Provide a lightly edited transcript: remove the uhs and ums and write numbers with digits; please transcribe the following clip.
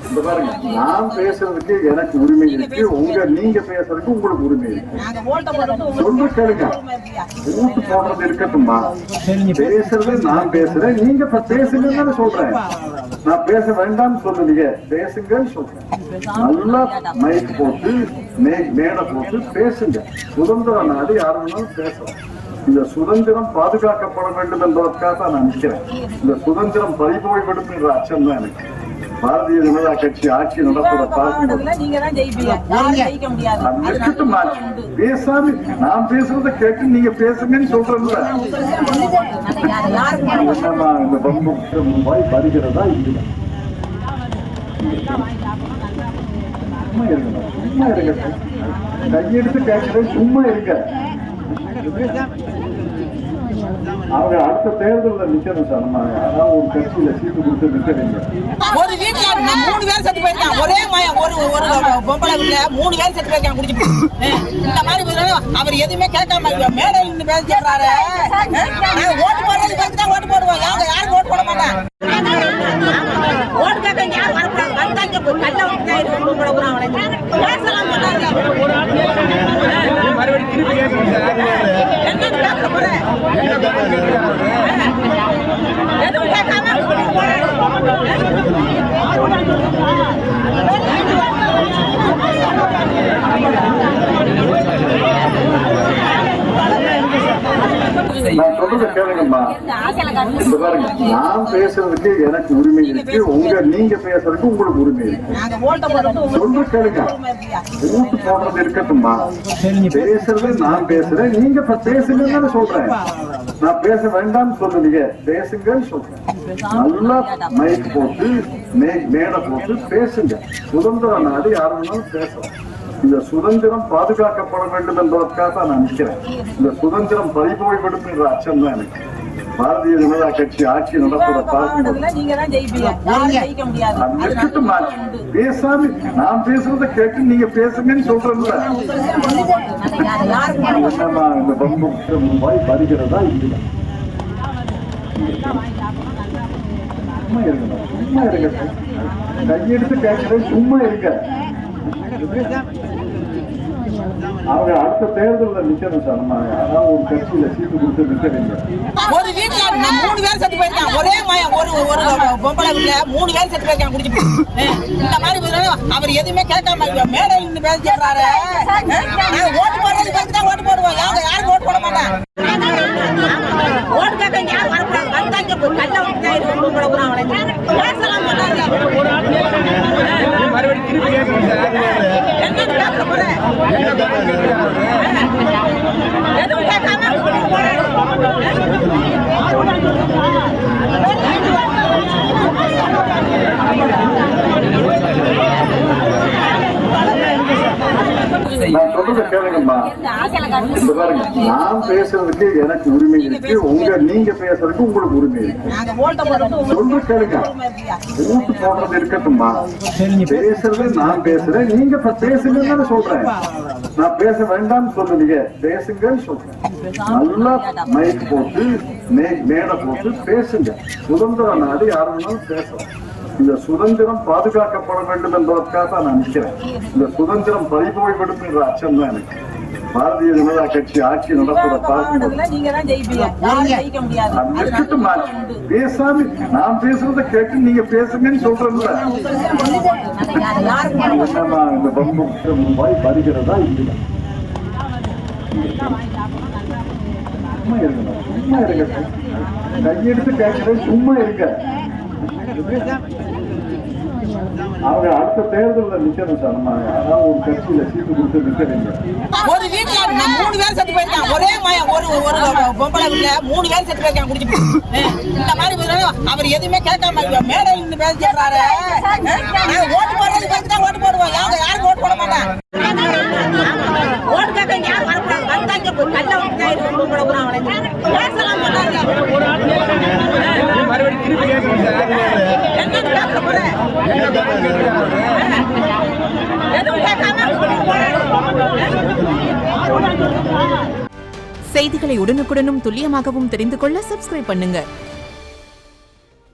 இந்த பாருங்க, நான் பேசுறதுக்கு எனக்கு உரிமை இருக்கு, நீங்க பேசுறதுக்கு உங்களுக்கு உரிமை இருக்கு. சொல்ற கேளுங்க. ஓட்டு போடுறது இருக்கட்டும்மா, பேசுறது நான் பேசுறேன், நீங்க பேசுங்கன்னு சொல்றேன். நான் பேச வேண்டாம்னு சொல்லுவீங்க, பேசுங்கன்னு சொல்றேன். நல்லா மைக் போட்டு மேடை போட்டு பேசுங்க. சுதந்திர நாடு யாரு வேணாலும் பேசலாம். இந்த சுதந்திரம் பாதுகாக்கப்பட வேண்டும் என்பதற்காக தான் நான் நிற்கிறேன். இந்த சுதந்திரம் பறிபோய்விடும் என்ற அச்சம் தான் எனக்கு. பாரதிய ஜனதா கட்சி ஆட்சி நடப்பதை பேசாம நான் பேசுறத கேட்டு நீங்க பேசுங்கன்னு சொல்றேன்ல. இந்த ரூபாய் வருகிறதா இல்லையா? சும்மா இருங்க, சும்மா இருங்க. கையெடுத்து கேட்கிறேன், சும்மா இருங்க. அவங்க அடுத்த தேர்தலில் நிக்கணும் சார். நம்ம அதாவது ஒரு கட்சியில சீட்டு கொடுத்து நிக்கிறீங்க. ஒரு வீட்டுல 3 பேர் செத்து போயிருக்காங்க. ஒரே ஒரு பொம்பளை வீட்டுல 3 பேர் செத்து போயிருக்காங்க குடிச்சு. இந்த மாதிரி அவர் எதுவுமே கேட்காம மேடையில் நின்று பேசுறாரு. ஓட்டு போடுறது பேசி தான் ஓட்டு போடுவோம். யாரும் ஓட்டு போட மாட்டாங்க. ஓட்டு கேட்க யாரும் வரக்கூடாது. வந்தாங்க கல்ல விட்டு பேசலாம் சொன்னாங்க. நான் சொல்றத கேளுங்கம்மா. இந்த பாருங்க, நான் பேசுறதுக்கு எனக்கு உரிமை இருக்கு, நீங்க பேசுறதுக்கு உங்களுக்கு உரிமை இருக்கு. சொல்ற கேளுங்க. ஓட்டு போடுறது இருக்கட்டும்மா, பேசுறது நான் பேசுறேன், நீங்க பேசுங்கன்னு சொல்றேன். நான் பேச வேண்டாம்னு சொல்லுவீங்க, பேசுங்கன்னு சொல்றேன். நல்லா மைக் போட்டு மேடை போட்டு பேசுங்க. சுதந்திர நாடு யாரு வேணாலும் பேசலாம். இந்த சுதந்திரம் பாதுகாக்கப்பட வேண்டும் என்பதற்காக தான் நான் நிற்கிறேன். இந்த சுதந்திரம் பறிபோய்விடும் என்ற அச்சம் தான் எனக்கு. பாரதிய ஜனதா கட்சி ஆட்சி நடப்பதை பேசாம நான் பேசுறத கேட்டு நீங்க பேசுங்கன்னு சொல்றேன்ல. இந்த ரூபாய் வருகிறதா இல்லையா? சும்மா இருங்க, சும்மா இருங்க. கையெடுத்து கேட்கிறேன், சும்மா இருங்க. அவங்க அடுத்த தேர்தலில் நிக்கணும் சார். நம்ம அதாவது ஒரு கட்சியில சீட்டு கொடுத்து நிக்கிறீங்க. ஒரு வீட்டுல 3 பேர் செத்து போயிருக்காங்க. ஒரே ஒரு பொம்பளை வீட்டுல 3 பேர் செத்து போயிருக்காங்க குடிச்சு. இந்த மாதிரி அவர் எதுவுமே கேட்காம மேடையில் நின்று பேசுறாரு. ஓட்டு போடுறது பேசி தான் ஓட்டு போடுவோம். யாரும் ஓட்டு போட மாட்டாங்க. ஓட்டு கேட்க யாரும் வரக்கூடாது. வந்தாங்க கல்ல விட்டு பேசலாம் சொன்னாங்க. நான் சொல்றத கேளுங்கம்மா. இந்த பாருங்க, நான் பேசுறதுக்கு எனக்கு உரிமை இருக்கு, நீங்க பேசுறதுக்கு உங்களுக்கு உரிமை இருக்கு. சொல்ற கேளுங்க. ஓட்டு போடுறது இருக்கட்டும்மா, பேசுறது நான் பேசுறேன், நீங்க பேசுங்கன்னு சொல்றேன். நான் பேச வேண்டாம்னு சொல்லுவீங்க, பேசுங்கன்னு சொல்றேன். நல்லா மைக் போட்டு மேடை போட்டு பேசுங்க. சுதந்திர நாடு யாரு வேணாலும் பேசலாம். இந்த சுதந்திரம் பாதுகாக்கப்பட வேண்டும் என்பதற்காக தான் நான் நிற்கிறேன். இந்த சுதந்திரம் பறிபோய்விடும் என்ற அச்சம் தான் எனக்கு. பாரதிய ஜனதா கட்சி ஆட்சி நடப்பதை பேசாம நான் பேசுறத கேட்டு நீங்க பேசுங்கன்னு சொல்றேன்ல. இந்த ரூபாய் வருகிறதா இல்லையா? சும்மா இருங்க, சும்மா இருங்க. கையெடுத்து கேட்கிறேன், சும்மா இருங்க. அவங்க அடுத்த தேர்தலில் நிக்கணும் சார். நம்ம அதாவது ஒரு கட்சியில சீட்டு கொடுத்து நிக்கிறீங்க. ஒரு வீட்டுல 3 பேர் செத்து போயிருக்காங்க. ஒரே ஒரு பொம்பளை வீட்டுல 3 பேர் செத்து போயிருக்காங்க குடிச்சு. இந்த மாதிரி அவர் எதுவுமே கேட்காம மேடையில் நின்று பேசுறாரு. ஓட்டு போடுறது பேசி தான் ஓட்டு போடுவோம். யாரும் ஓட்டு போட மாட்டாங்க. ஓட்டு கேட்க யாரும் வரக்கூடாது. வந்தாங்க கல்ல விட்டு பேசலாம் சொன்னாங்க. செய்திகளை உடனுக்குடனும் துல்லியமாகவும் தெரிந்து கொள்ள சப்ஸ்கிரைப் பண்ணுங்க.